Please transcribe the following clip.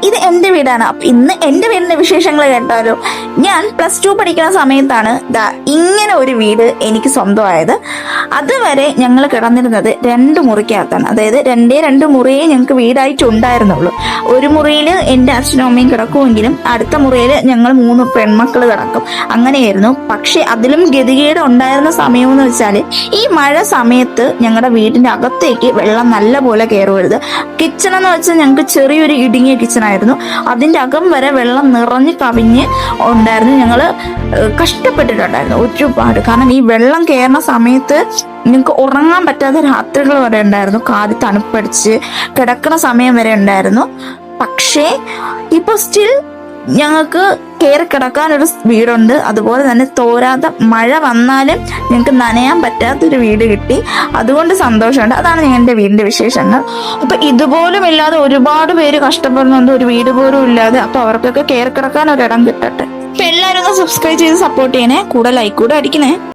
ഇത് എൻ്റെ വീടാണ്. അപ്പൊ ഇന്ന് എൻ്റെ വീടിന്റെ വിശേഷങ്ങൾ കേട്ടാലോ. ഞാൻ +2 പഠിക്കുന്ന സമയത്താണ് ഇങ്ങനെ ഒരു വീട് എനിക്ക് സ്വന്തമായത്. അതുവരെ ഞങ്ങൾ കിടന്നിരുന്നത് 2 മുറിക്കകത്താണ്. അതായത് 2 മുറിയേ ഞങ്ങൾക്ക് വീടായിട്ടുണ്ടായിരുന്നുള്ളൂ. ഒരു മുറിയിൽ എൻ്റെ അച്ഛനും അമ്മയും കിടക്കുമെങ്കിലും അടുത്ത മുറിയിൽ ഞങ്ങൾ 3 പെൺമക്കൾ കിടക്കും. അങ്ങനെയായിരുന്നു. പക്ഷെ അതിലും ഗതികേട് ഉണ്ടായിരുന്ന സമയമെന്ന് വെച്ചാൽ ഈ മഴ സമയത്ത് ഞങ്ങളുടെ വീടിന്റെ അകത്തേക്ക് വെള്ളം നല്ല പോലെ കയറുവരുത്. കിച്ചൺ എന്ന് വെച്ചാൽ ഞങ്ങൾക്ക് ചെറിയൊരു ഇടുങ്ങിയ കിച്ചണായിരുന്നു. അതിന്റെ അകം വരെ വെള്ളം നിറഞ്ഞ് കവിഞ്ഞ് ഉണ്ടായിരുന്നു. ഞങ്ങള് കഷ്ടപ്പെട്ടിട്ടുണ്ടായിരുന്നു ഒരുപാട്. കാരണം ഈ വെള്ളം കയറുന്ന സമയത്ത് നിങ്ങൾക്ക് ഉറങ്ങാൻ പറ്റാത്ത രാത്രികൾ വരെ ഉണ്ടായിരുന്നു. കാല് തണുപ്പടിച്ച് കിടക്കുന്ന സമയം വരെ ഉണ്ടായിരുന്നു. പക്ഷേ ഇപ്പൊ സ്റ്റിൽ ഞങ്ങൾക്ക് കയറി കിടക്കാനൊരു വീടുണ്ട്. അതുപോലെ തന്നെ തോരാത്ത മഴ വന്നാലും ഞങ്ങൾക്ക് നനയാൻ പറ്റാത്തൊരു വീട് കിട്ടി. അതുകൊണ്ട് സന്തോഷമുണ്ട്. അതാണ് എൻ്റെ വീടിന്റെ വിശേഷങ്ങൾ. അപ്പൊ ഇതുപോലും ഇല്ലാതെ ഒരുപാട് പേര് കഷ്ടപ്പെടുന്നുണ്ട്, ഒരു വീട് പോലും ഇല്ലാതെ. അപ്പൊ അവർക്കൊക്കെ കയറി കിടക്കാൻ ഒരിടം കിട്ടട്ടെ. അപ്പൊ എല്ലാവരും ഒന്ന് സബ്സ്ക്രൈബ് ചെയ്ത് സപ്പോർട്ട് ചെയ്യണേ. കൂടെ ലൈക്ക് കൂടെ അടിക്കണേ.